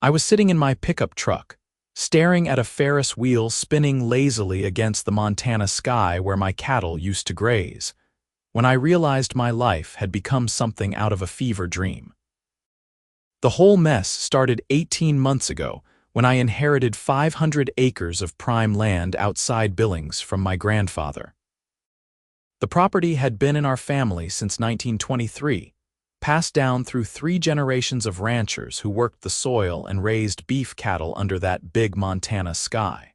I was sitting in my pickup truck, staring at a Ferris wheel spinning lazily against the Montana sky where my cattle used to graze, when I realized my life had become something out of a fever dream. The whole mess started 18 months ago when I inherited 500 acres of prime land outside Billings from my grandfather. The property had been in our family since 1923, passed down through 3 generations of ranchers who worked the soil and raised beef cattle under that big Montana sky.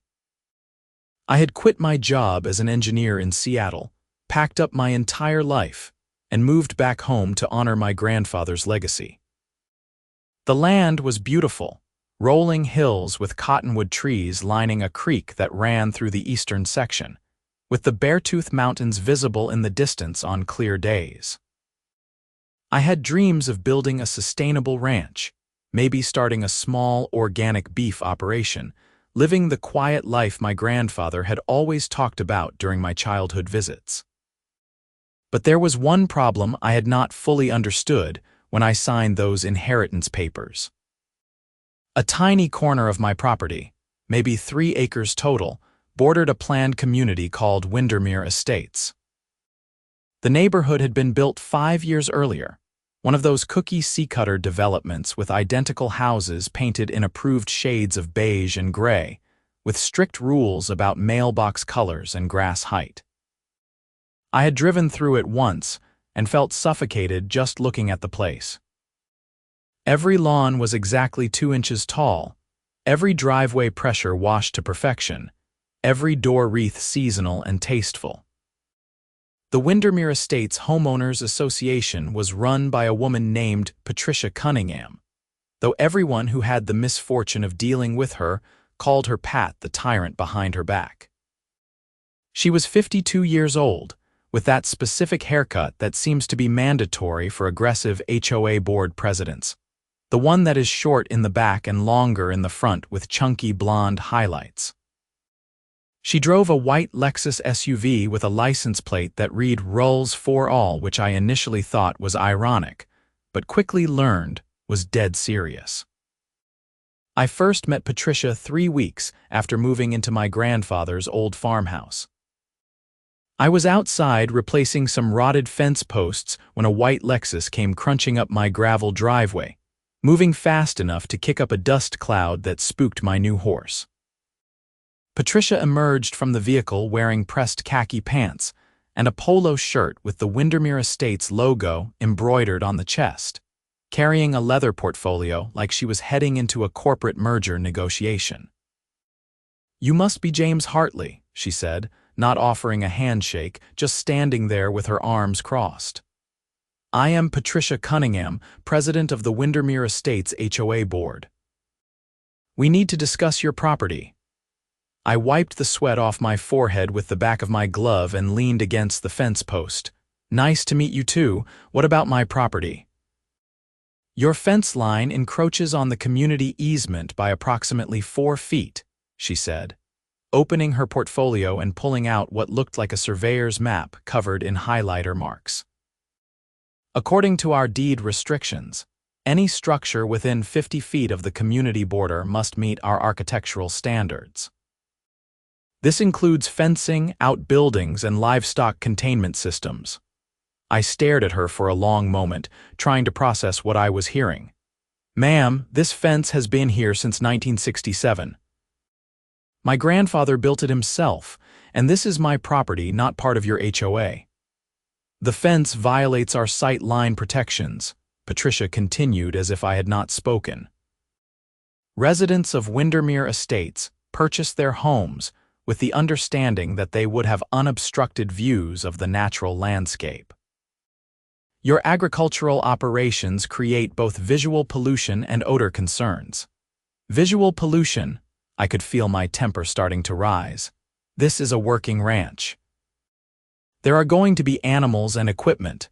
I had quit my job as an engineer in Seattle, packed up my entire life, and moved back home to honor my grandfather's legacy. The land was beautiful, rolling hills with cottonwood trees lining a creek that ran through the eastern section, with the Beartooth Mountains visible in the distance on clear days. I had dreams of building a sustainable ranch, maybe starting a small organic beef operation, living the quiet life my grandfather had always talked about during my childhood visits. But there was one problem I had not fully understood when I signed those inheritance papers. A tiny corner of my property, maybe 3 acres total, bordered a planned community called Windermere Estates. The neighborhood had been built 5 years earlier, one of those cookie sea-cutter developments with identical houses painted in approved shades of beige and gray, with strict rules about mailbox colors and grass height. I had driven through it once and felt suffocated just looking at the place. Every lawn was exactly 2 inches tall, every driveway pressure washed to perfection, every door wreath seasonal and tasteful. The Windermere Estates Homeowners Association was run by a woman named Patricia Cunningham, though everyone who had the misfortune of dealing with her called her Pat the tyrant behind her back. She was 52 years old, with that specific haircut that seems to be mandatory for aggressive HOA board presidents, the one that is short in the back and longer in the front with chunky blonde highlights. She drove a white Lexus SUV with a license plate that read Rolls for All, which I initially thought was ironic, but quickly learned was dead serious. I first met Patricia 3 weeks after moving into my grandfather's old farmhouse. I was outside replacing some rotted fence posts when a white Lexus came crunching up my gravel driveway, moving fast enough to kick up a dust cloud that spooked my new horse. Patricia emerged from the vehicle wearing pressed khaki pants and a polo shirt with the Windermere Estates logo embroidered on the chest, carrying a leather portfolio like she was heading into a corporate merger negotiation. "You must be James Hartley," she said, not offering a handshake, just standing there with her arms crossed. "I am Patricia Cunningham, president of the Windermere Estates HOA board. We need to discuss your property." I wiped the sweat off my forehead with the back of my glove and leaned against the fence post. "Nice to meet you too. What about my property?" "Your fence line encroaches on the community easement by approximately 4 feet, she said, opening her portfolio and pulling out what looked like a surveyor's map covered in highlighter marks. "According to our deed restrictions, any structure within 50 feet of the community border must meet our architectural standards. This includes fencing, outbuildings, and livestock containment systems." I stared at her for a long moment, trying to process what I was hearing. "Ma'am, this fence has been here since 1967. My grandfather built it himself, and this is my property, not part of your HOA. The fence violates our sight line protections," Patricia continued as if I had not spoken. "Residents of Windermere Estates purchased their homes with the understanding that they would have unobstructed views of the natural landscape. Your agricultural operations create both visual pollution and odor concerns. Visual pollution," I could feel my temper starting to rise. "This is a working ranch. There are going to be animals and equipment."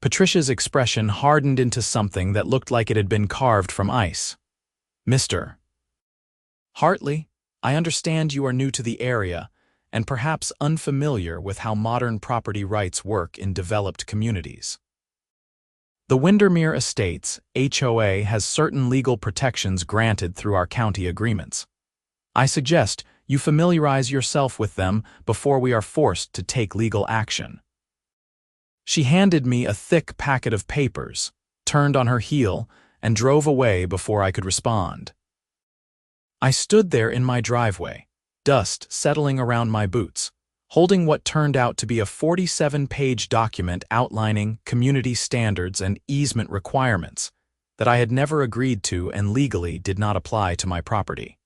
Patricia's expression hardened into something that looked like it had been carved from ice. "Mr. Hartley, I understand you are new to the area and perhaps unfamiliar with how modern property rights work in developed communities. The Windermere Estates, HOA, has certain legal protections granted through our county agreements. I suggest you familiarize yourself with them before we are forced to take legal action. She handed me a thick packet of papers, turned on her heel, and drove away before I could respond. I stood there in my driveway, dust settling around my boots, holding what turned out to be a 47-page document outlining community standards and easement requirements that I had never agreed to and legally did not apply to my property.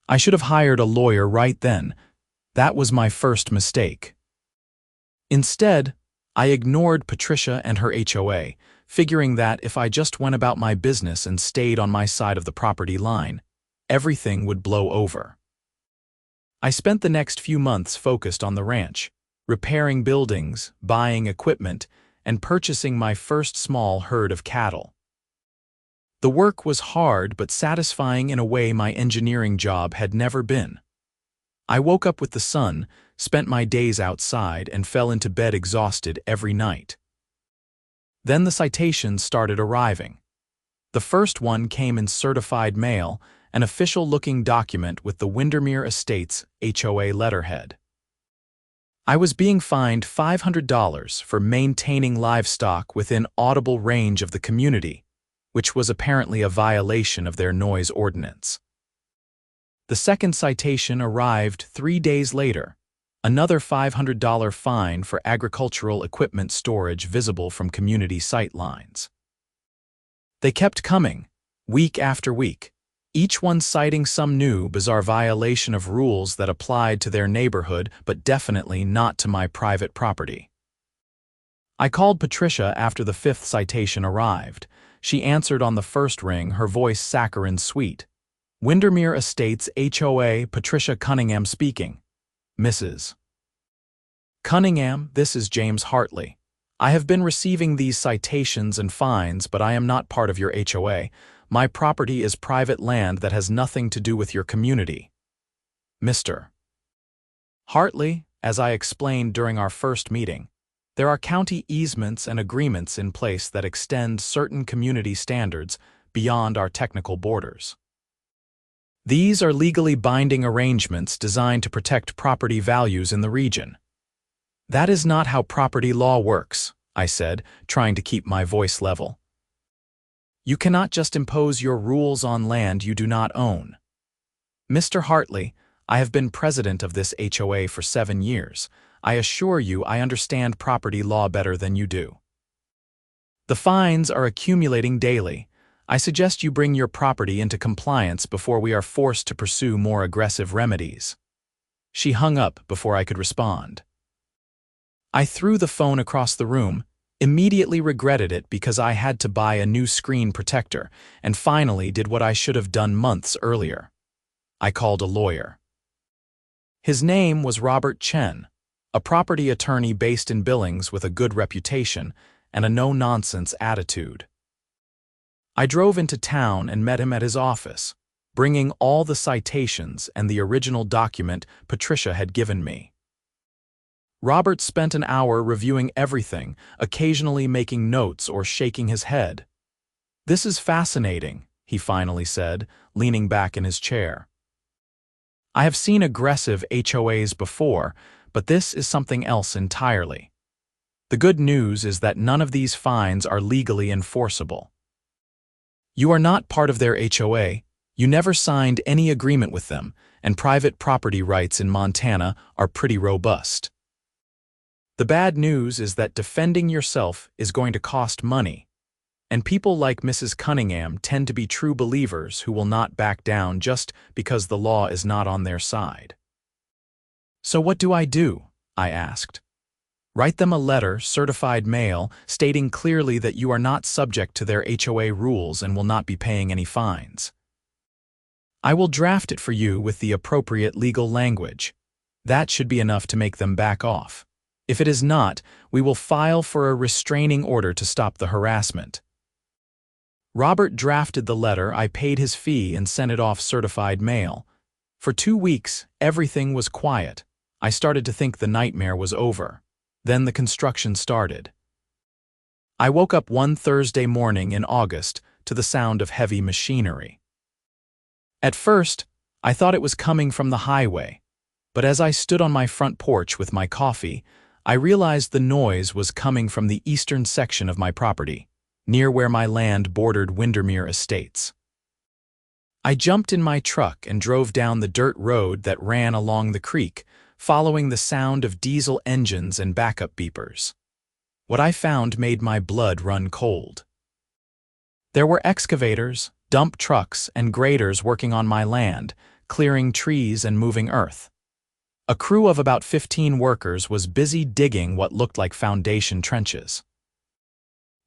I should have hired a lawyer right then. That was my first mistake. Instead, I ignored Patricia and her HOA, figuring that if I just went about my business and stayed on my side of the property line, everything would blow over. I spent the next few months focused on the ranch, repairing buildings, buying equipment, and purchasing my first small herd of cattle. The work was hard but satisfying in a way my engineering job had never been. I woke up with the sun, spent my days outside, and fell into bed exhausted every night. Then the citations started arriving. The first one came in certified mail, an official-looking document with the Windermere Estates HOA letterhead. I was being fined $500 for maintaining livestock within audible range of the community, which was apparently a violation of their noise ordinance. The second citation arrived 3 days later, another $500 fine for agricultural equipment storage visible from community sight lines. They kept coming, week after week, each one citing some new, bizarre violation of rules that applied to their neighborhood but definitely not to my private property. I called Patricia after the fifth citation arrived. She answered on the first ring, her voice saccharine sweet. "Windermere Estates HOA, Patricia Cunningham speaking. Mrs. Cunningham, this is James Hartley. I have been receiving these citations and fines, but I am not part of your HOA. My property is private land that has nothing to do with your community. Mr. Hartley, as I explained during our first meeting, there are county easements and agreements in place that extend certain community standards beyond our technical borders. These are legally binding arrangements designed to protect property values in the region. That is not how property law works," I said, trying to keep my voice level. "You cannot just impose your rules on land you do not own. Mr. Hartley, I have been president of this HOA for 7 years. I assure you I understand property law better than you do. The fines are accumulating daily. I suggest you bring your property into compliance before we are forced to pursue more aggressive remedies." She hung up before I could respond. I threw the phone across the room, immediately regretted it because I had to buy a new screen protector, and finally did what I should have done months earlier. I called a lawyer. His name was Robert Chen, a property attorney based in Billings with a good reputation and a no-nonsense attitude. I drove into town and met him at his office, bringing all the citations and the original document Patricia had given me. Robert spent an hour reviewing everything, occasionally making notes or shaking his head. "This is fascinating," he finally said, leaning back in his chair. "I have seen aggressive HOAs before, but this is something else entirely. The good news is that none of these fines are legally enforceable. You are not part of their HOA, you never signed any agreement with them, and private property rights in Montana are pretty robust. The bad news is that defending yourself is going to cost money, and people like Mrs. Cunningham tend to be true believers who will not back down just because the law is not on their side." "So what do I do?" I asked. "Write them a letter, certified mail, stating clearly that you are not subject to their HOA rules and will not be paying any fines." "I will draft it for you with the appropriate legal language. That should be enough to make them back off. If it is not, we will file for a restraining order to stop the harassment." Robert drafted the letter, I paid his fee, and sent it off certified mail. For 2 weeks, everything was quiet. I started to think the nightmare was over. Then the construction started. I woke up one Thursday morning in August to the sound of heavy machinery. At first, I thought it was coming from the highway, but as I stood on my front porch with my coffee, I realized the noise was coming from the eastern section of my property, near where my land bordered Windermere Estates. I jumped in my truck and drove down the dirt road that ran along the creek, following the sound of diesel engines and backup beepers. What I found made my blood run cold. There were excavators, dump trucks, and graders working on my land, clearing trees and moving earth. A crew of about 15 workers was busy digging what looked like foundation trenches.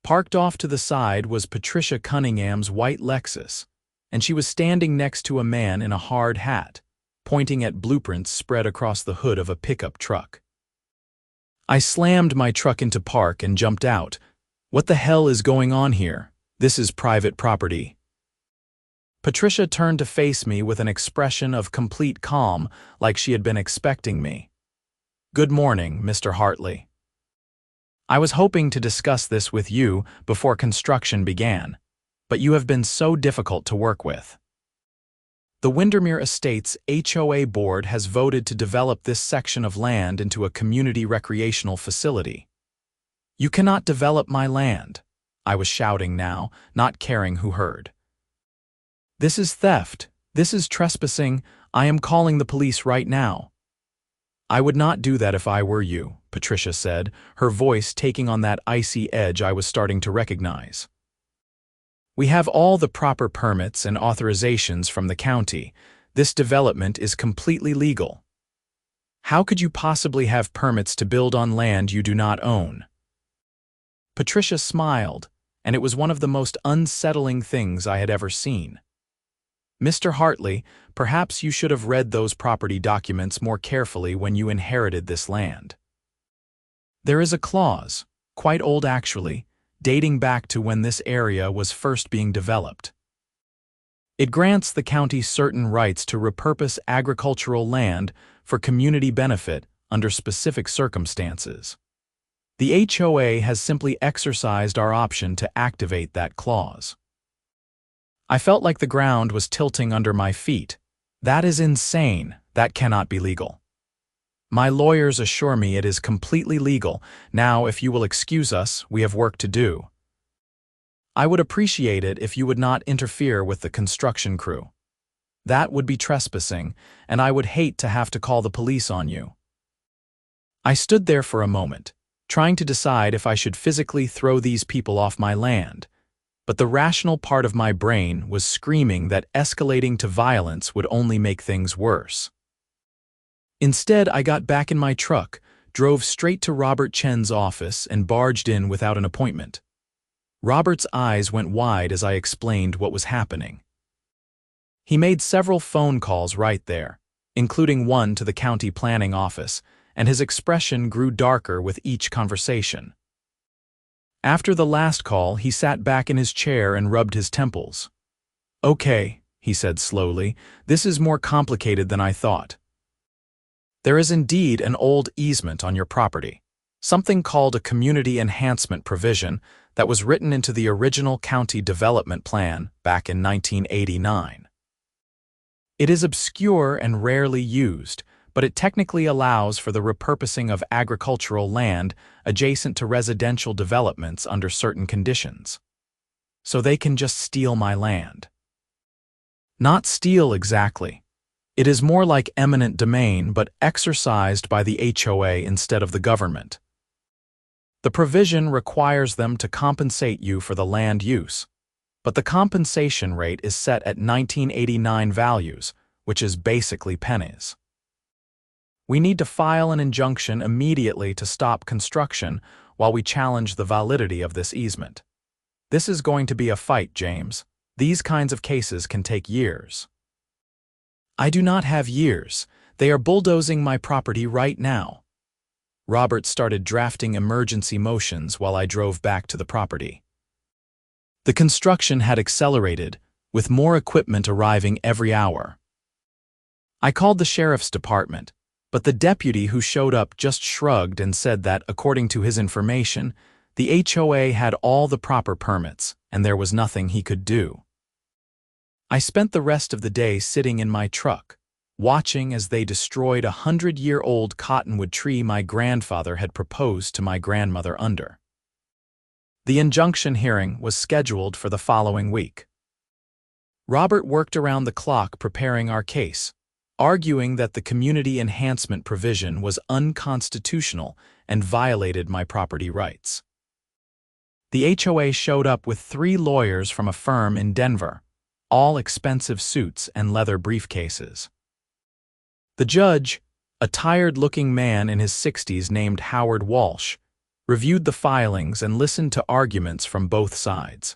Parked off to the side was Patricia Cunningham's white Lexus, and she was standing next to a man in a hard hat, pointing at blueprints spread across the hood of a pickup truck. I slammed my truck into park and jumped out. "What the hell is going on here? This is private property." Patricia turned to face me with an expression of complete calm, like she had been expecting me. "Good morning, Mr. Hartley. I was hoping to discuss this with you before construction began, but you have been so difficult to work with. The Windermere Estates HOA board has voted to develop this section of land into a community recreational facility. You cannot develop my land," I was shouting now, not caring who heard. "This is theft. This is trespassing. I am calling the police right now." "I would not do that if I were you," Patricia said, her voice taking on that icy edge I was starting to recognize. "We have all the proper permits and authorizations from the county. This development is completely legal. How could you possibly have permits to build on land you do not own?" Patricia smiled, and it was one of the most unsettling things I had ever seen. "Mr. Hartley, perhaps you should have read those property documents more carefully when you inherited this land. There is a clause, quite old actually, dating back to when this area was first being developed. It grants the county certain rights to repurpose agricultural land for community benefit under specific circumstances. The HOA has simply exercised our option to activate that clause." I felt like the ground was tilting under my feet. "That is insane. That cannot be legal." "My lawyers assure me it is completely legal. Now, if you will excuse us, we have work to do." "I would appreciate it if you would not interfere with the construction crew. That would be trespassing, and I would hate to have to call the police on you." I stood there for a moment, trying to decide if I should physically throw these people off my land, but the rational part of my brain was screaming that escalating to violence would only make things worse. Instead, I got back in my truck, drove straight to Robert Chen's office, and barged in without an appointment. Robert's eyes went wide as I explained what was happening. He made several phone calls right there, including one to the county planning office, and his expression grew darker with each conversation. After the last call, he sat back in his chair and rubbed his temples. "Okay," he said slowly, "this is more complicated than I thought. There is indeed an old easement on your property, something called a community enhancement provision that was written into the original county development plan back in 1989. It is obscure and rarely used, but it technically allows for the repurposing of agricultural land adjacent to residential developments under certain conditions. So they can just steal my land. Not steal exactly. It is more like eminent domain, but exercised by the HOA instead of the government. The provision requires them to compensate you for the land use, but the compensation rate is set at 1989 values, which is basically pennies. We need to file an injunction immediately to stop construction while we challenge the validity of this easement. This is going to be a fight, James. These kinds of cases can take years." "I do not have years. They are bulldozing my property right now." Robert started drafting emergency motions while I drove back to the property. The construction had accelerated, with more equipment arriving every hour. I called the sheriff's department, but the deputy who showed up just shrugged and said that, according to his information, The HOA had all the proper permits, and there was nothing he could do. I spent the rest of the day sitting in my truck, watching as they destroyed a 100-year-old cottonwood tree my grandfather had proposed to my grandmother under. The injunction hearing was scheduled for the following week. Robert worked around the clock preparing our case, arguing that the community enhancement provision was unconstitutional and violated my property rights. The HOA showed up with 3 lawyers from a firm in Denver, all expensive suits and leather briefcases. The judge, a tired-looking man in his 60s named Howard Walsh, reviewed the filings and listened to arguments from both sides.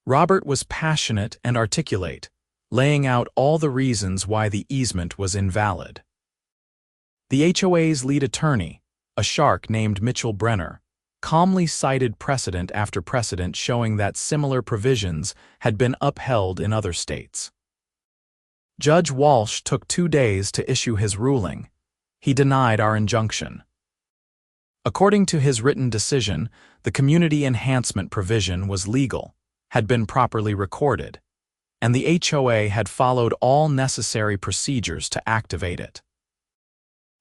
Robert was passionate and articulate, laying out all the reasons why the easement was invalid. The HOA's lead attorney, a shark named Mitchell Brenner, calmly cited precedent after precedent showing that similar provisions had been upheld in other states. Judge Walsh took 2 days to issue his ruling. He denied our injunction. According to his written decision, the community enhancement provision was legal, had been properly recorded, and the HOA had followed all necessary procedures to activate it.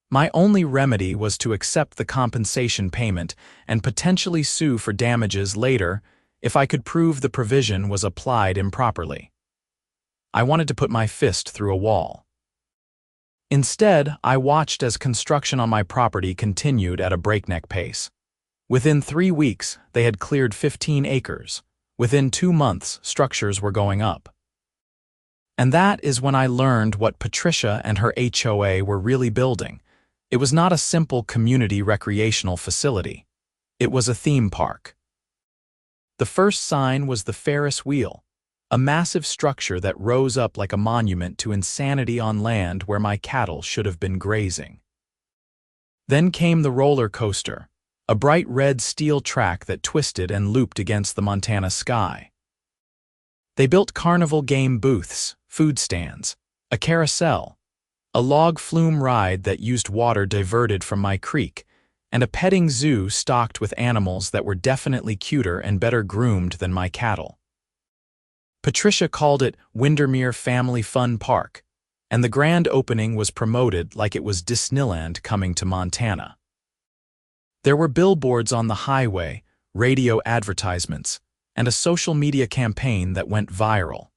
My only remedy was to accept the compensation payment and potentially sue for damages later if I could prove the provision was applied improperly. I wanted to put my fist through a wall. Instead, I watched as construction on my property continued at a breakneck pace. Within 3 weeks, they had cleared 15 acres. Within 2 months, structures were going up. And that is when I learned what Patricia and her HOA were really building. It was not a simple community recreational facility. It was a theme park. The first sign was the Ferris wheel, a massive structure that rose up like a monument to insanity on land where my cattle should have been grazing. Then came the roller coaster, a bright red steel track that twisted and looped against the Montana sky. They built carnival game booths, food stands, a carousel, a log flume ride that used water diverted from my creek, and a petting zoo stocked with animals that were definitely cuter and better groomed than my cattle. Patricia called it Windermere Family Fun Park, and the grand opening was promoted like it was Disneyland coming to Montana. There were billboards on the highway, radio advertisements, and a social media campaign that went viral.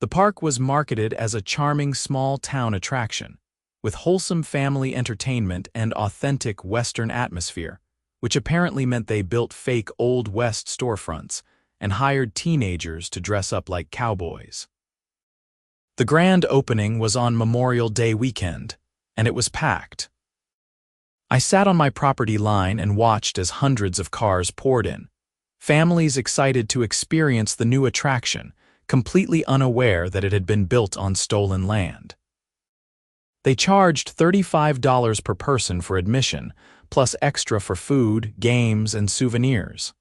The park was marketed as a charming small-town attraction, with wholesome family entertainment and authentic Western atmosphere, which apparently meant they built fake Old West storefronts and hired teenagers to dress up like cowboys. The grand opening was on Memorial Day weekend, and it was packed. I sat on my property line and watched as hundreds of cars poured in, families excited to experience the new attraction, completely unaware that it had been built on stolen land. They charged $35 per person for admission, plus extra for food, games, and souvenirs.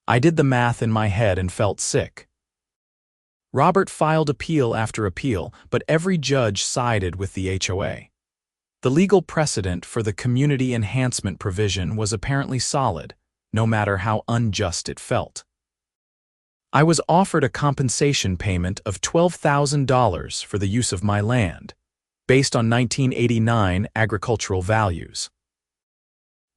I did the math in my head and felt sick. Robert filed appeal after appeal, but every judge sided with the HOA. The legal precedent for the community enhancement provision was apparently solid, no matter how unjust it felt. I was offered a compensation payment of $12,000 for the use of my land, based on 1989 agricultural values.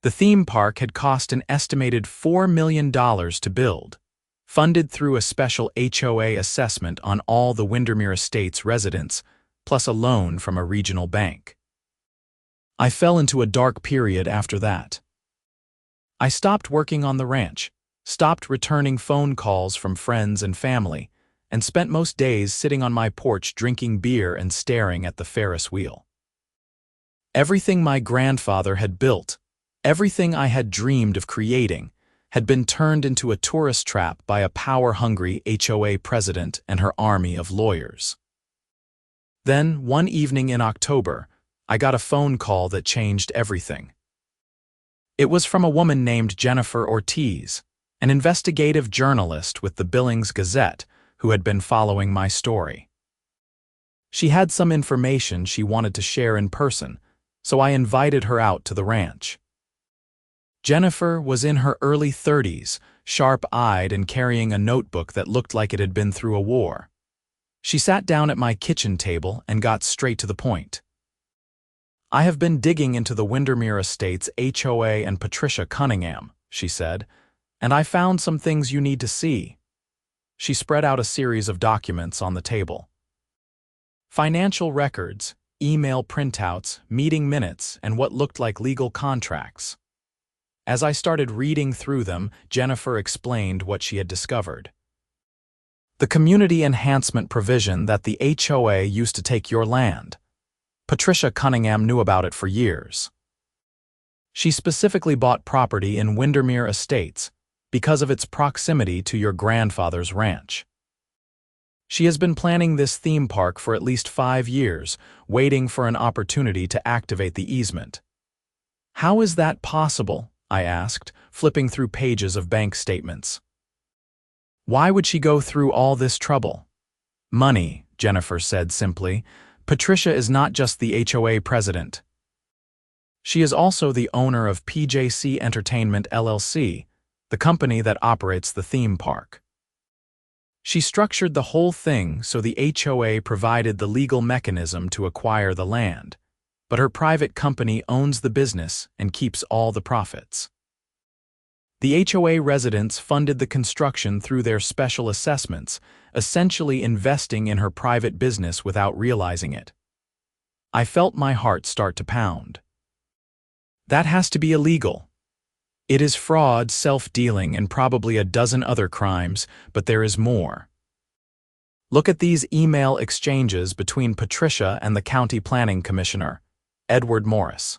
The theme park had cost an estimated $4 million to build, funded through a special HOA assessment on all the Windermere Estates residents, plus a loan from a regional bank. I fell into a dark period after that. I stopped working on the ranch, stopped returning phone calls from friends and family, and spent most days sitting on my porch drinking beer and staring at the Ferris wheel. Everything my grandfather had built, everything I had dreamed of creating, had been turned into a tourist trap by a power-hungry HOA president and her army of lawyers. Then, one evening in October, I got a phone call that changed everything. It was from a woman named Jennifer Ortiz, an investigative journalist with the Billings Gazette who had been following my story. She had some information she wanted to share in person, so I invited her out to the ranch. Jennifer was in her early 30s, sharp-eyed and carrying a notebook that looked like it had been through a war. She sat down at my kitchen table and got straight to the point. "I have been digging into the Windermere Estates HOA and Patricia Cunningham," she said, "and I found some things you need to see." She spread out a series of documents on the table. Financial records, email printouts, meeting minutes, and what looked like legal contracts. As I started reading through them, Jennifer explained what she had discovered. The community enhancement provision that the HOA used to take your land. Patricia Cunningham knew about it for years. She specifically bought property in Windermere Estates because of its proximity to your grandfather's ranch. She has been planning this theme park for at least 5 years, waiting for an opportunity to activate the easement. "How is that possible?" I asked, flipping through pages of bank statements. "Why would she go through all this trouble?" "Money," Jennifer said simply. "Patricia is not just the HOA president. She is also the owner of PJC Entertainment LLC, the company that operates the theme park. She structured the whole thing so the HOA provided the legal mechanism to acquire the land, but her private company owns the business and keeps all the profits. The HOA residents funded the construction through their special assessments, essentially investing in her private business without realizing it." I felt my heart start to pound. "That has to be illegal." "It is fraud, self-dealing, and probably a dozen other crimes, but there is more. Look at these email exchanges between Patricia and the County Planning Commissioner, Edward Morris.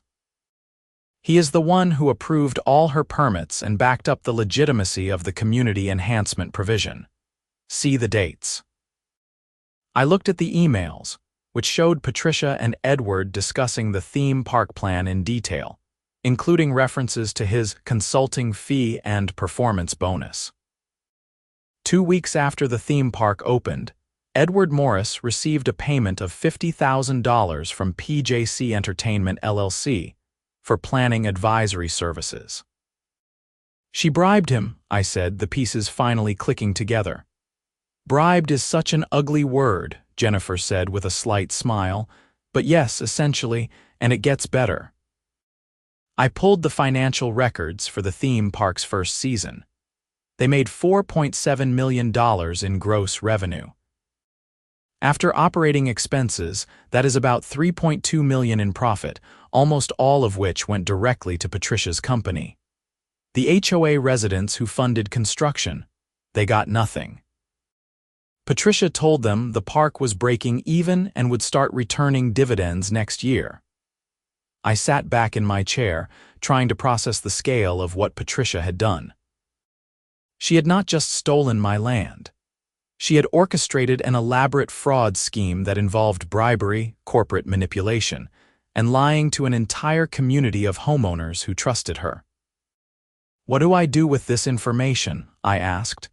He is the one who approved all her permits and backed up the legitimacy of the community enhancement provision. See the dates." I looked at the emails, which showed Patricia and Edward discussing the theme park plan in detail, including references to his consulting fee and performance bonus. 2 weeks after the theme park opened, Edward Morris received a payment of $50,000 from PJC Entertainment LLC for planning advisory services. "She bribed him," I said, the pieces finally clicking together. "Bribed is such an ugly word," Jennifer said with a slight smile, "but yes, essentially, and it gets better." I pulled the financial records for the theme park's first season. They made $4.7 million in gross revenue. After operating expenses, that is about $3.2 million in profit, almost all of which went directly to Patricia's company. The HOA residents who funded construction, they got nothing. Patricia told them the park was breaking even and would start returning dividends next year. I sat back in my chair, trying to process the scale of what Patricia had done. She had not just stolen my land. She had orchestrated an elaborate fraud scheme that involved bribery, corporate manipulation, and lying to an entire community of homeowners who trusted her. "What do I do with this information?" I asked.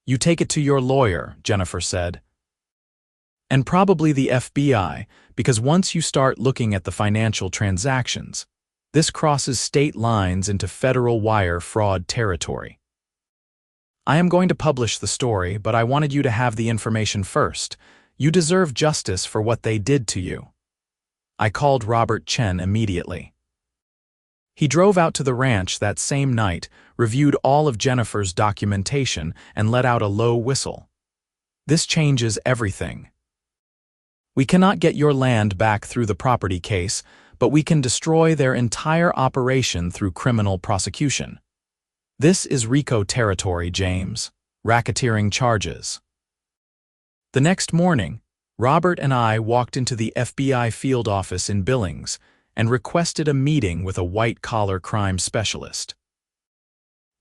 "You take it to your lawyer," Jennifer said. "And probably the FBI, because once you start looking at the financial transactions, this crosses state lines into federal wire fraud territory. I am going to publish the story, but I wanted you to have the information first. You deserve justice for what they did to you." I called Robert Chen immediately. He drove out to the ranch that same night, reviewed all of Jennifer's documentation, and let out a low whistle. "This changes everything. We cannot get your land back through the property case, but we can destroy their entire operation through criminal prosecution. This is RICO territory, James. Racketeering charges." The next morning, Robert and I walked into the FBI field office in Billings and requested a meeting with a white-collar crime specialist.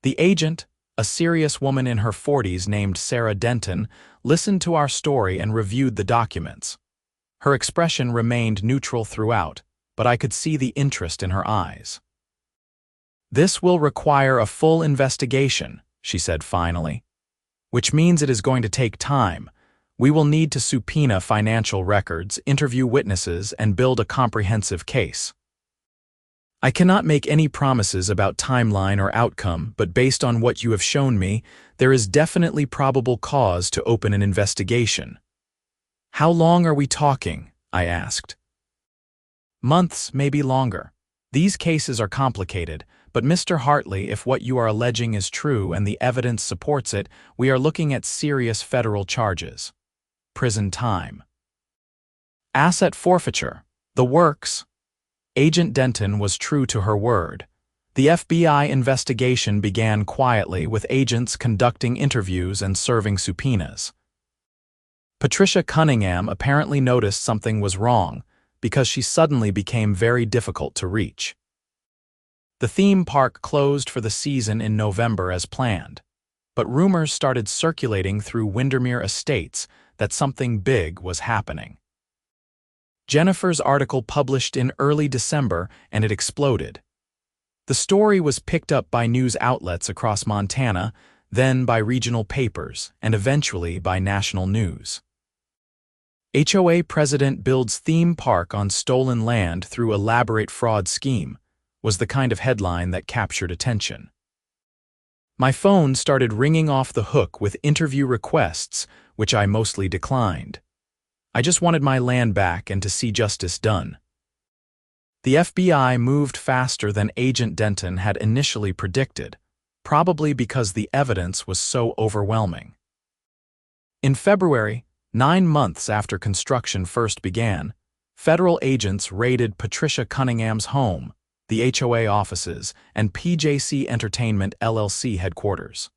The agent, a serious woman in her 40s named Sarah Denton, listened to our story and reviewed the documents. Her expression remained neutral throughout, but I could see the interest in her eyes. "This will require a full investigation," she said finally, "which means it is going to take time. We will need to subpoena financial records, interview witnesses, and build a comprehensive case." I cannot make any promises about timeline or outcome, but based on what you have shown me, there is definitely probable cause to open an investigation. How long are we talking? I asked. Months, maybe longer. These cases are complicated, but Mr. Hartley, if what you are alleging is true and the evidence supports it, we are looking at serious federal charges. Prison time. Asset forfeiture. The works. Agent Denton was true to her word. The FBI investigation began quietly, with agents conducting interviews and serving subpoenas. Patricia Cunningham apparently noticed something was wrong, because she suddenly became very difficult to reach. The theme park closed for the season in November as planned, but rumors started circulating through Windermere Estates that something big was happening. Jennifer's article published in early December, and it exploded. The story was picked up by news outlets across Montana, then by regional papers, and eventually by national news. HOA president builds theme park on stolen land through elaborate fraud scheme, was the kind of headline that captured attention. My phone started ringing off the hook with interview requests, which I mostly declined. I just wanted my land back and to see justice done. The FBI moved faster than Agent Denton had initially predicted, probably because the evidence was so overwhelming. In February, 9 months after construction first began, federal agents raided Patricia Cunningham's home, the HOA offices, and PJC Entertainment LLC headquarters.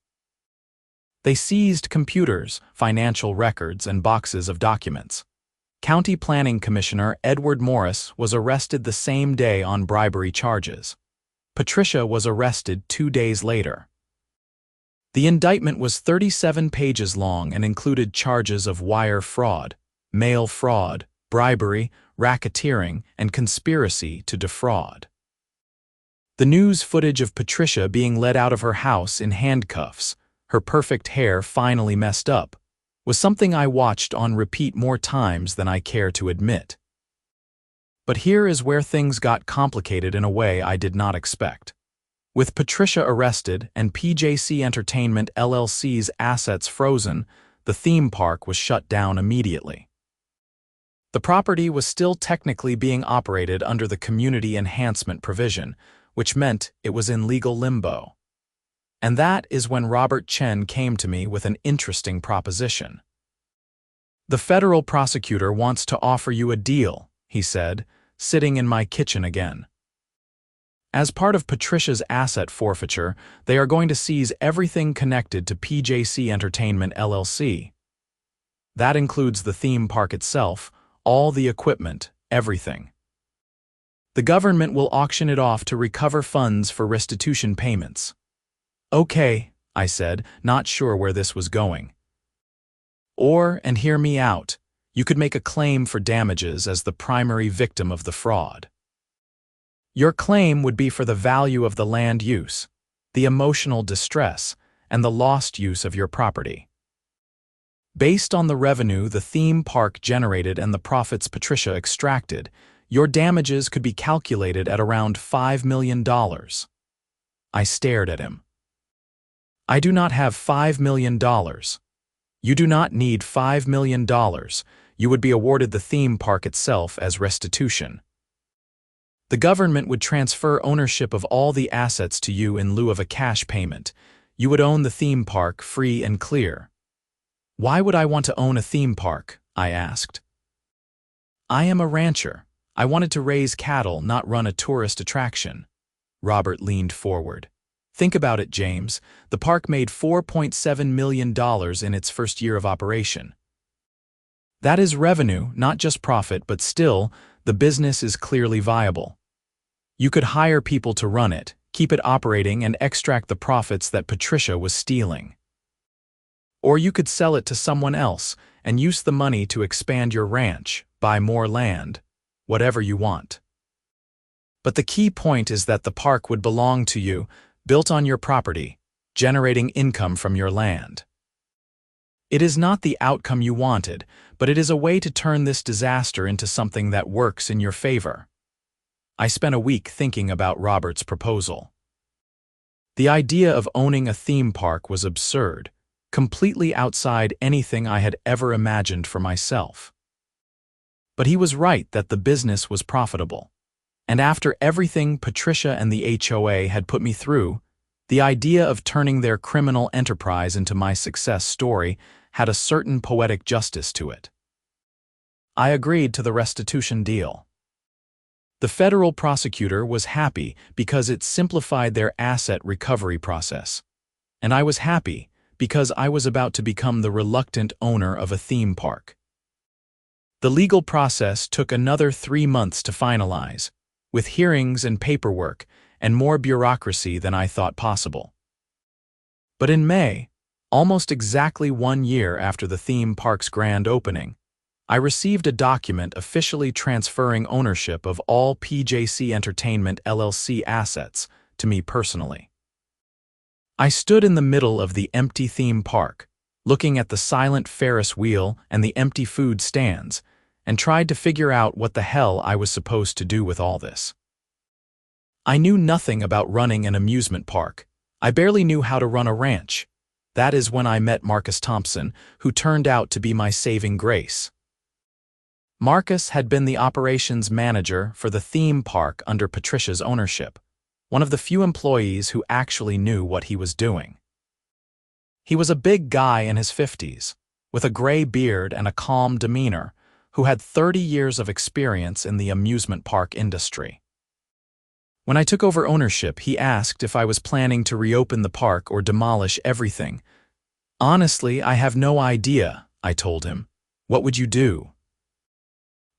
They seized computers, financial records, and boxes of documents. County Planning Commissioner Edward Morris was arrested the same day on bribery charges. Patricia was arrested 2 days later. The indictment was 37 pages long and included charges of wire fraud, mail fraud, bribery, racketeering, and conspiracy to defraud. The news footage of Patricia being led out of her house in handcuffs, her perfect hair finally messed up, was something I watched on repeat more times than I care to admit. But here is where things got complicated in a way I did not expect. With Patricia arrested and PJC Entertainment LLC's assets frozen, the theme park was shut down immediately. The property was still technically being operated under the community enhancement provision, which meant it was in legal limbo. And that is when Robert Chen came to me with an interesting proposition. "The federal prosecutor wants to offer you a deal," he said, sitting in my kitchen again. "As part of Patricia's asset forfeiture, they are going to seize everything connected to PJC Entertainment LLC. That includes the theme park itself, all the equipment, everything. The government will auction it off to recover funds for restitution payments." "Okay," I said, not sure where this was going. "Or, and hear me out, you could make a claim for damages as the primary victim of the fraud. Your claim would be for the value of the land use, the emotional distress, and the lost use of your property. Based on the revenue the theme park generated and the profits Patricia extracted, your damages could be calculated at around $5 million. I stared at him. "I do not have $5 million. You do not need $5 million. You would be awarded the theme park itself as restitution. The government would transfer ownership of all the assets to you in lieu of a cash payment. You would own the theme park free and clear." "Why would I want to own a theme park?" I asked. "I am a rancher. I wanted to raise cattle, not run a tourist attraction." Robert leaned forward. "Think about it, James. The park made $4.7 million in its first year of operation. That is revenue, not just profit, but still, the business is clearly viable. You could hire people to run it, keep it operating, and extract the profits that Patricia was stealing. Or you could sell it to someone else and use the money to expand your ranch, buy more land, whatever you want. But the key point is that the park would belong to you, built on your property, generating income from your land. It is not the outcome you wanted, but it is a way to turn this disaster into something that works in your favor. I spent a week thinking about Robert's proposal. The idea of owning a theme park was absurd, completely outside anything I had ever imagined for myself. But he was right that the business was profitable. And after everything Patricia and the HOA had put me through, the idea of turning their criminal enterprise into my success story had a certain poetic justice to it. I agreed to the restitution deal. The federal prosecutor was happy because it simplified their asset recovery process. And I was happy because I was about to become the reluctant owner of a theme park. The legal process took another 3 months to finalize, with hearings and paperwork and more bureaucracy than I thought possible. But in May, almost exactly 1 year after the theme park's grand opening, I received a document officially transferring ownership of all PJC Entertainment LLC assets to me personally. I stood in the middle of the empty theme park, looking at the silent Ferris wheel and the empty food stands, and tried to figure out what the hell I was supposed to do with all this. I knew nothing about running an amusement park. I barely knew how to run a ranch. That is when I met Marcus Thompson, who turned out to be my saving grace. Marcus had been the operations manager for the theme park under Patricia's ownership, one of the few employees who actually knew what he was doing. He was a big guy in his 50s, with a gray beard and a calm demeanor, who had 30 years of experience in the amusement park industry. When I took over ownership, he asked if I was planning to reopen the park or demolish everything. "Honestly, I have no idea," I told him. "What would you do?"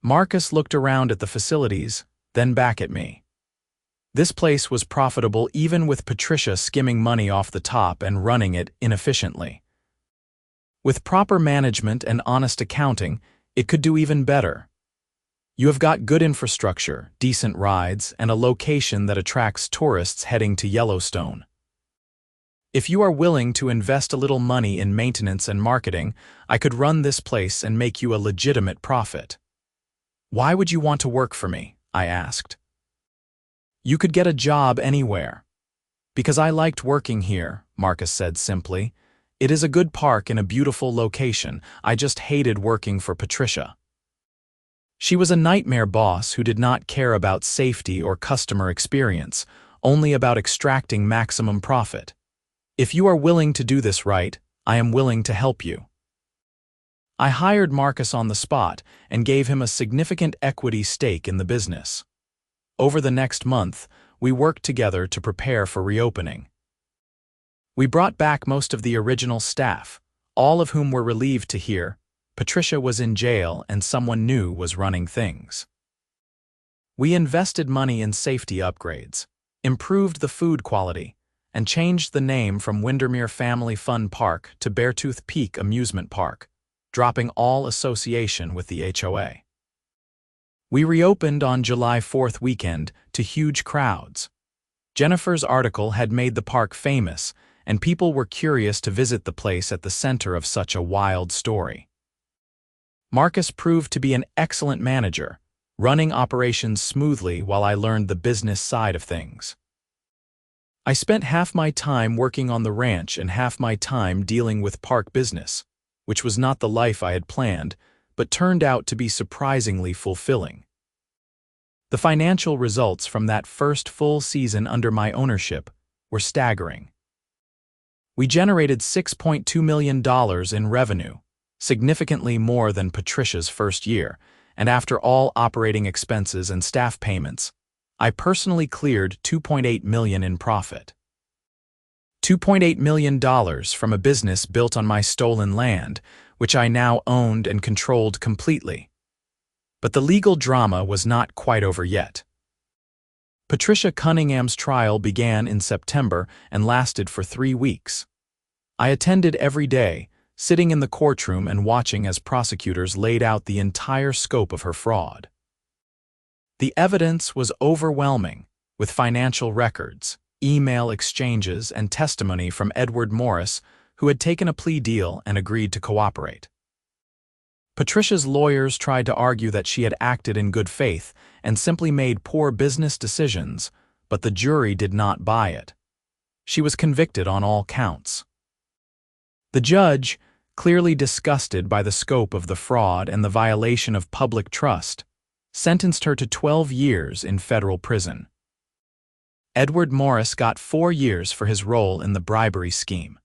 Marcus looked around at the facilities, then back at me. This place was profitable even with Patricia skimming money off the top and running it inefficiently. With proper management and honest accounting, it could do even better. You have got good infrastructure, decent rides, and a location that attracts tourists heading to Yellowstone. If you are willing to invest a little money in maintenance and marketing, I could run this place and make you a legitimate profit. "Why would you want to work for me?" I asked. "You could get a job anywhere." "Because I liked working here," Marcus said simply. "It is a good park in a beautiful location. I just hated working for Patricia. She was a nightmare boss who did not care about safety or customer experience, only about extracting maximum profit. If you are willing to do this right, I am willing to help you." I hired Marcus on the spot and gave him a significant equity stake in the business. Over the next month, we worked together to prepare for reopening. We brought back most of the original staff, all of whom were relieved to hear Patricia was in jail and someone new was running things. We invested money in safety upgrades, improved the food quality, and changed the name from Windermere Family Fun Park to Beartooth Peak Amusement Park, dropping all association with the HOA. We reopened on July 4th weekend to huge crowds. Jennifer's article had made the park famous, and people were curious to visit the place at the center of such a wild story. Marcus proved to be an excellent manager, running operations smoothly while I learned the business side of things. I spent half my time working on the ranch and half my time dealing with park business, which was not the life I had planned, but turned out to be surprisingly fulfilling. The financial results from that first full season under my ownership were staggering. We generated $6.2 million in revenue, significantly more than Patricia's first year, and after all operating expenses and staff payments, I personally cleared $2.8 million in profit. $2.8 million from a business built on my stolen land, which I now owned and controlled completely. But the legal drama was not quite over yet. Patricia Cunningham's trial began in September and lasted for 3 weeks. I attended every day, sitting in the courtroom and watching as prosecutors laid out the entire scope of her fraud. The evidence was overwhelming, with financial records, email exchanges, and testimony from Edward Morris, who had taken a plea deal and agreed to cooperate. Patricia's lawyers tried to argue that she had acted in good faith and simply made poor business decisions, but the jury did not buy it. She was convicted on all counts. The judge, clearly disgusted by the scope of the fraud and the violation of public trust, sentenced her to 12 years in federal prison. Edward Morris got 4 years for his role in the bribery scheme.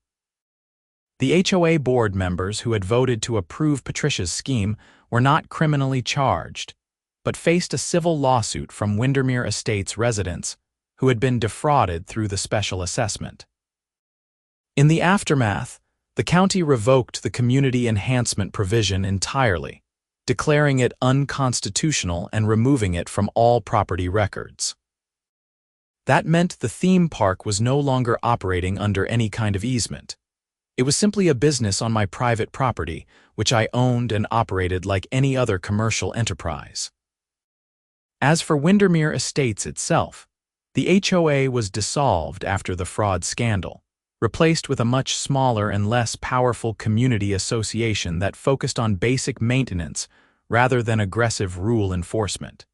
The HOA board members who had voted to approve Patricia's scheme were not criminally charged, but faced a civil lawsuit from Windermere Estates residents who had been defrauded through the special assessment. In the aftermath, the county revoked the community enhancement provision entirely, declaring it unconstitutional and removing it from all property records. That meant the theme park was no longer operating under any kind of easement. It was simply a business on my private property, which I owned and operated like any other commercial enterprise. As for Windermere Estates itself, the HOA was dissolved after the fraud scandal, replaced with a much smaller and less powerful community association that focused on basic maintenance rather than aggressive rule enforcement.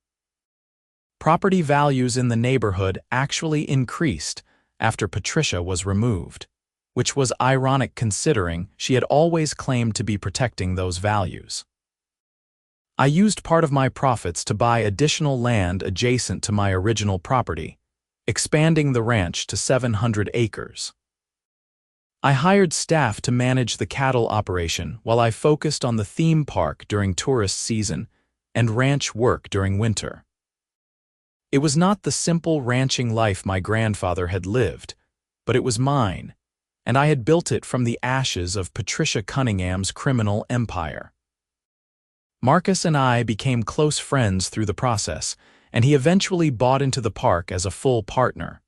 Property values in the neighborhood actually increased after Patricia was removed, which was ironic considering she had always claimed to be protecting those values. I used part of my profits to buy additional land adjacent to my original property, expanding the ranch to 700 acres. I hired staff to manage the cattle operation while I focused on the theme park during tourist season and ranch work during winter. It was not the simple ranching life my grandfather had lived, but it was mine, and I had built it from the ashes of Patricia Cunningham's criminal empire. Marcus and I became close friends through the process, and he eventually bought into the park as a full partner.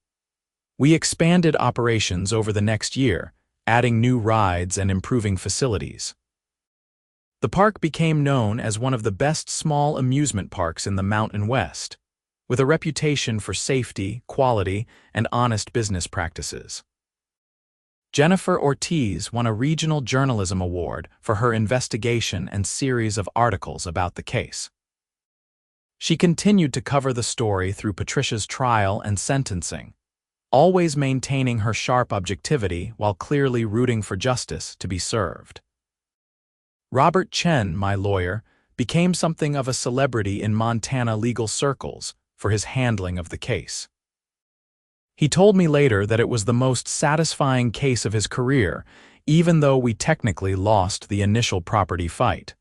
We expanded operations over the next year, adding new rides and improving facilities. The park became known as one of the best small amusement parks in the Mountain West, with a reputation for safety, quality, and honest business practices. Jennifer Ortiz won a regional journalism award for her investigation and series of articles about the case. She continued to cover the story through Patricia's trial and sentencing, always maintaining her sharp objectivity while clearly rooting for justice to be served. Robert Chen, my lawyer, became something of a celebrity in Montana legal circles for his handling of the case. He told me later that it was the most satisfying case of his career, even though we technically lost the initial property fight.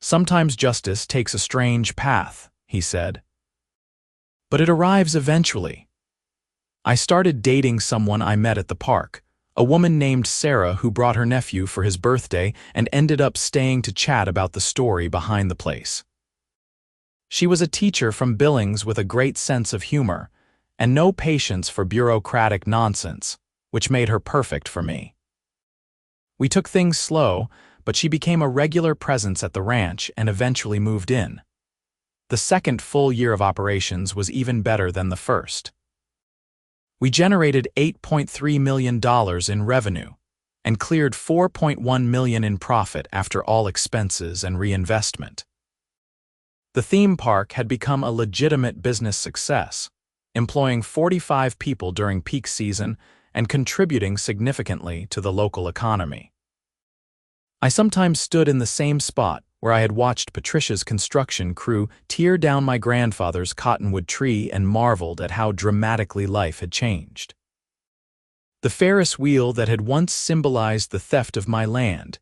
Sometimes justice takes a strange path, he said. But it arrives eventually. I started dating someone I met at the park, a woman named Sarah who brought her nephew for his birthday and ended up staying to chat about the story behind the place. She was a teacher from Billings with a great sense of humor, and no patience for bureaucratic nonsense, which made her perfect for me. We took things slow, but she became a regular presence at the ranch and eventually moved in. The second full year of operations was even better than the first. We generated $8.3 million in revenue and cleared $4.1 million in profit after all expenses and reinvestment. The theme park had become a legitimate business success, employing 45 people during peak season and contributing significantly to the local economy. I sometimes stood in the same spot where I had watched Patricia's construction crew tear down my grandfather's cottonwood tree and marveled at how dramatically life had changed. The Ferris wheel that had once symbolized the theft of my land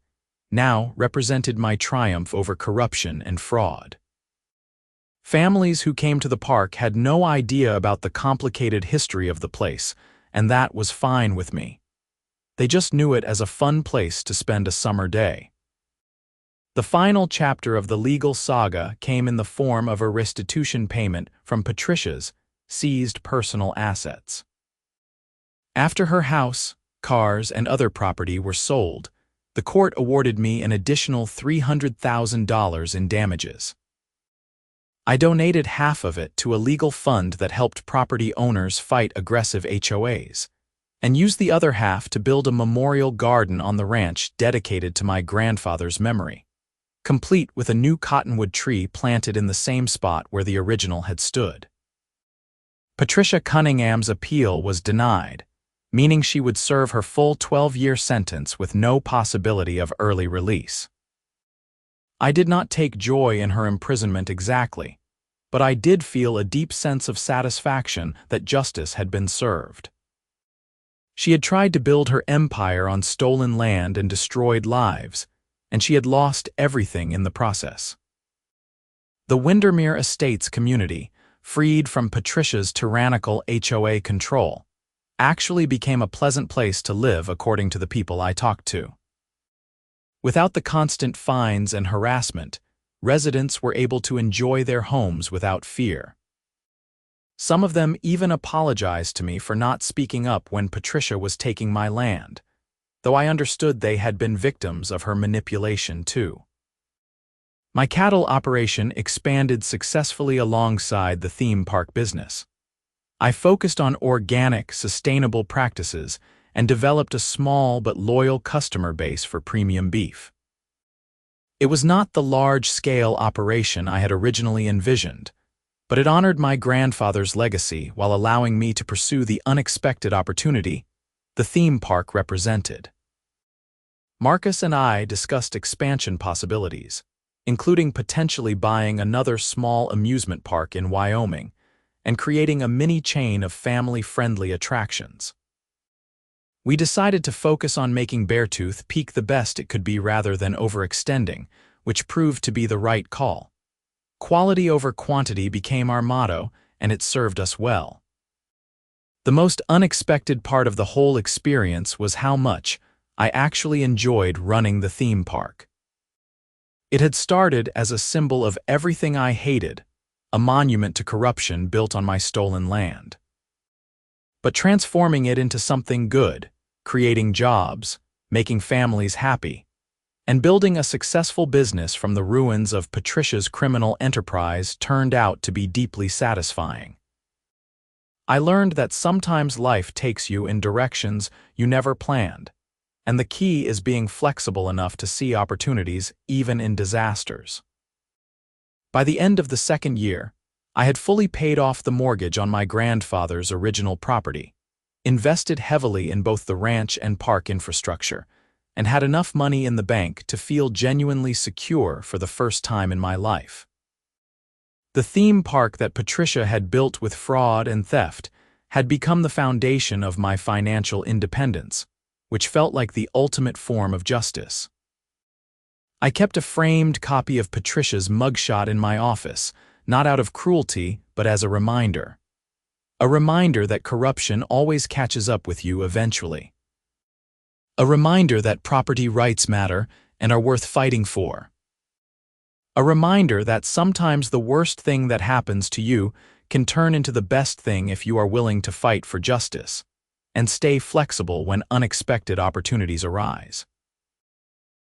now represented my triumph over corruption and fraud. Families who came to the park had no idea about the complicated history of the place, and that was fine with me. They just knew it as a fun place to spend a summer day. The final chapter of the legal saga came in the form of a restitution payment from Patricia's seized personal assets. After her house, cars, and other property were sold, the court awarded me an additional $300,000 in damages. I donated half of it to a legal fund that helped property owners fight aggressive HOAs, and used the other half to build a memorial garden on the ranch dedicated to my grandfather's memory. complete with a new cottonwood tree planted in the same spot where the original had stood. Patricia Cunningham's appeal was denied, meaning she would serve her full 12-year sentence with no possibility of early release. I did not take joy in her imprisonment exactly, but I did feel a deep sense of satisfaction that justice had been served. She had tried to build her empire on stolen land and destroyed lives, and she had lost everything in the process. The Windermere Estates community, freed from Patricia's tyrannical HOA control, actually became a pleasant place to live according to the people I talked to. Without the constant fines and harassment, residents were able to enjoy their homes without fear. Some of them even apologized to me for not speaking up when Patricia was taking my land, though I understood they had been victims of her manipulation too. My cattle operation expanded successfully alongside the theme park business. I focused on organic, sustainable practices and developed a small but loyal customer base for premium beef. It was not the large-scale operation I had originally envisioned, but it honored my grandfather's legacy while allowing me to pursue the unexpected opportunity the theme park represented. Marcus and I discussed expansion possibilities, including potentially buying another small amusement park in Wyoming and creating a mini chain of family-friendly attractions. We decided to focus on making Beartooth Peak the best it could be rather than overextending, which proved to be the right call. Quality over quantity became our motto, and it served us well. The most unexpected part of the whole experience was how much I actually enjoyed running the theme park. It had started as a symbol of everything I hated, a monument to corruption built on my stolen land. But transforming it into something good, creating jobs, making families happy, and building a successful business from the ruins of Patricia's criminal enterprise turned out to be deeply satisfying. I learned that sometimes life takes you in directions you never planned, and the key is being flexible enough to see opportunities even in disasters. By the end of the second year, I had fully paid off the mortgage on my grandfather's original property, invested heavily in both the ranch and park infrastructure, and had enough money in the bank to feel genuinely secure for the first time in my life. The theme park that Patricia had built with fraud and theft had become the foundation of my financial independence, which felt like the ultimate form of justice. I kept a framed copy of Patricia's mugshot in my office, not out of cruelty, but as a reminder. A reminder that corruption always catches up with you eventually. A reminder that property rights matter and are worth fighting for. A reminder that sometimes the worst thing that happens to you can turn into the best thing if you are willing to fight for justice and stay flexible when unexpected opportunities arise.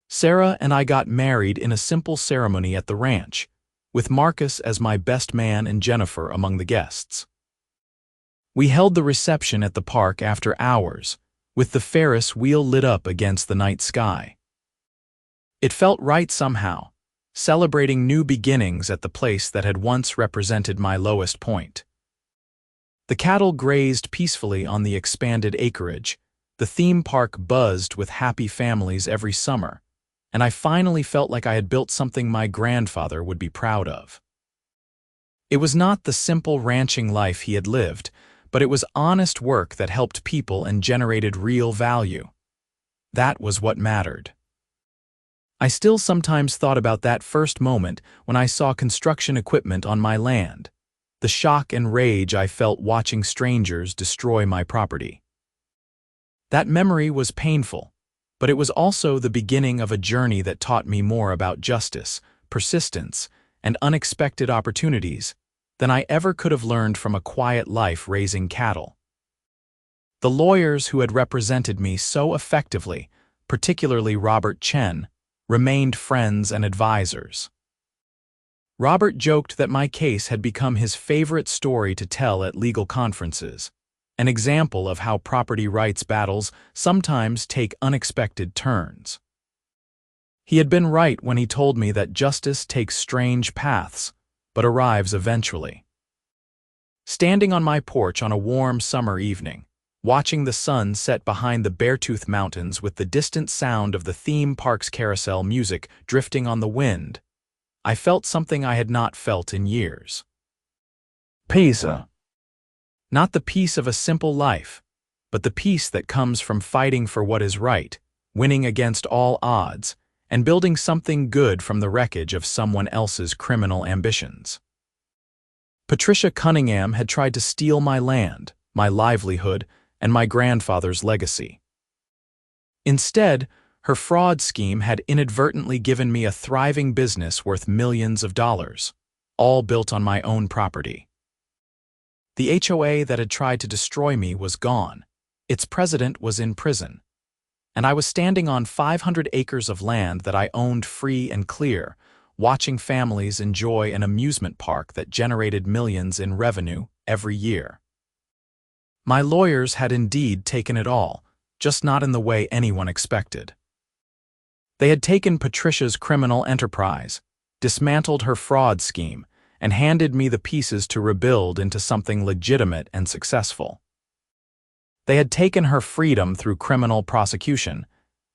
Sarah and I got married in a simple ceremony at the ranch, with Marcus as my best man and Jennifer among the guests. We held the reception at the park after hours, with the Ferris wheel lit up against the night sky. It felt right somehow, celebrating new beginnings at the place that had once represented my lowest point. The cattle grazed peacefully on the expanded acreage, the theme park buzzed with happy families every summer, and I finally felt like I had built something my grandfather would be proud of. It was not the simple ranching life he had lived, but it was honest work that helped people and generated real value. That was what mattered. I still sometimes thought about that first moment when I saw construction equipment on my land, the shock and rage I felt watching strangers destroy my property. That memory was painful, but it was also the beginning of a journey that taught me more about justice, persistence, and unexpected opportunities than I ever could have learned from a quiet life raising cattle. The lawyers who had represented me so effectively, particularly Robert Chen, remained friends and advisors. Robert joked that my case had become his favorite story to tell at legal conferences, an example of how property rights battles sometimes take unexpected turns. He had been right when he told me that justice takes strange paths, but arrives eventually. Standing on my porch on a warm summer evening, watching the sun set behind the Beartooth Mountains with the distant sound of the theme park's carousel music drifting on the wind, I felt something I had not felt in years. Peace. Not the peace of a simple life, but the peace that comes from fighting for what is right, winning against all odds, and building something good from the wreckage of someone else's criminal ambitions. Patricia Cunningham had tried to steal my land, my livelihood, and my grandfather's legacy. Instead, her fraud scheme had inadvertently given me a thriving business worth millions of dollars, all built on my own property. The HOA that had tried to destroy me was gone. Its president was in prison. And I was standing on 500 acres of land that I owned free and clear, watching families enjoy an amusement park that generated millions in revenue every year. My lawyers had indeed taken it all, just not in the way anyone expected. They had taken Patricia's criminal enterprise, dismantled her fraud scheme, and handed me the pieces to rebuild into something legitimate and successful. They had taken her freedom through criminal prosecution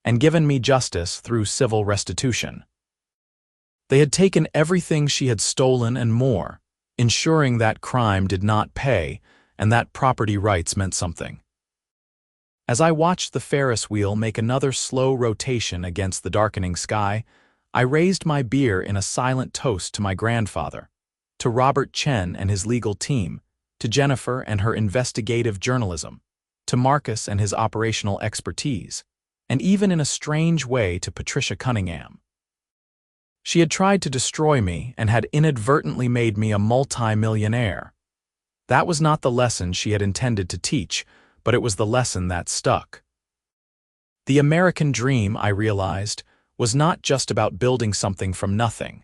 and given me justice through civil restitution. They had taken everything she had stolen and more, ensuring that crime did not pay and that property rights meant something. As I watched the Ferris wheel make another slow rotation against the darkening sky, I raised my beer in a silent toast to my grandfather, to Robert Chen and his legal team, to Jennifer and her investigative journalism, to Marcus and his operational expertise, and even in a strange way to Patricia Cunningham. She had tried to destroy me and had inadvertently made me a multi-millionaire. That was not the lesson she had intended to teach, but it was the lesson that stuck. The American dream, I realized, was not just about building something from nothing.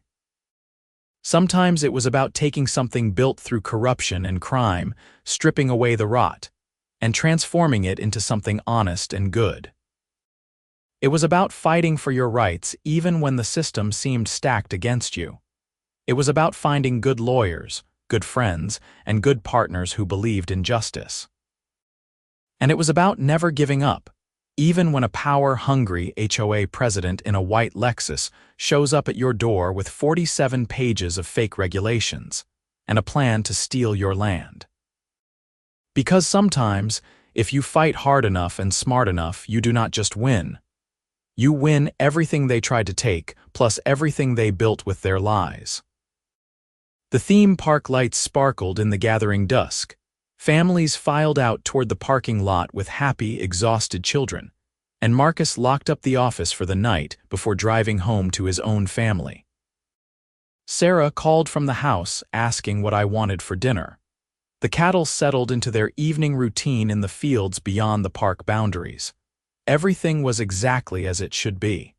Sometimes it was about taking something built through corruption and crime, stripping away the rot, and transforming it into something honest and good. It was about fighting for your rights even when the system seemed stacked against you. It was about finding good lawyers, good friends, and good partners who believed in justice. And it was about never giving up, even when a power-hungry HOA president in a white Lexus shows up at your door with 47 pages of fake regulations and a plan to steal your land. Because sometimes, if you fight hard enough and smart enough, you do not just win. You win everything they tried to take, plus everything they built with their lies. The theme park lights sparkled in the gathering dusk. Families filed out toward the parking lot with happy, exhausted children, and Marcus locked up the office for the night before driving home to his own family. Sarah called from the house asking what I wanted for dinner. The cattle settled into their evening routine in the fields beyond the park boundaries. Everything was exactly as it should be.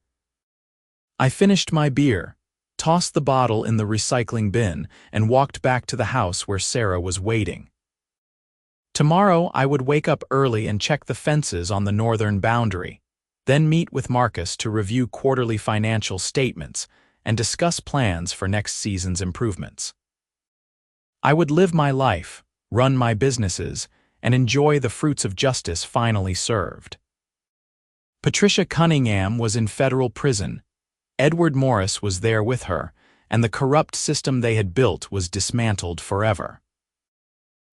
I finished my beer, tossed the bottle in the recycling bin, and walked back to the house where Sarah was waiting. Tomorrow I would wake up early and check the fences on the northern boundary, then meet with Marcus to review quarterly financial statements and discuss plans for next season's improvements. I would live my life, run my businesses, and enjoy the fruits of justice finally served. Patricia Cunningham was in federal prison. Edward Morris was there with her, and the corrupt system they had built was dismantled forever.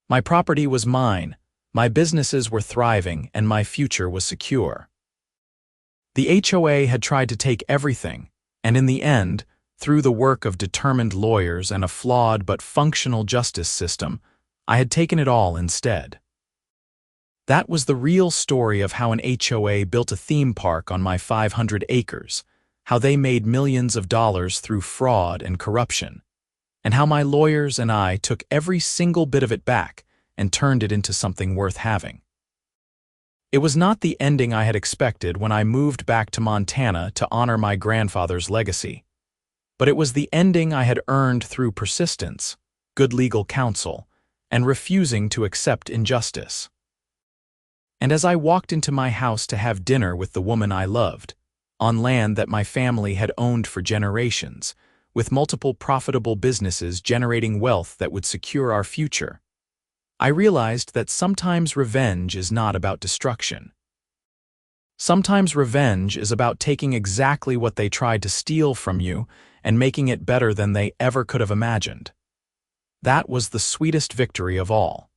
My property was mine, my businesses were thriving, and my future was secure. The HOA had tried to take everything, and in the end, through the work of determined lawyers and a flawed but functional justice system, I had taken it all instead. That was the real story of how an HOA built a theme park on my 500 acres, how they made millions of dollars through fraud and corruption, and how my lawyers and I took every single bit of it back and turned it into something worth having. It was not the ending I had expected when I moved back to Montana to honor my grandfather's legacy, but it was the ending I had earned through persistence, good legal counsel, and refusing to accept injustice. And as I walked into my house to have dinner with the woman I loved, on land that my family had owned for generations, with multiple profitable businesses generating wealth that would secure our future. I realized that sometimes revenge is not about destruction. Sometimes revenge is about taking exactly what they tried to steal from you and making it better than they ever could have imagined. That was the sweetest victory of all.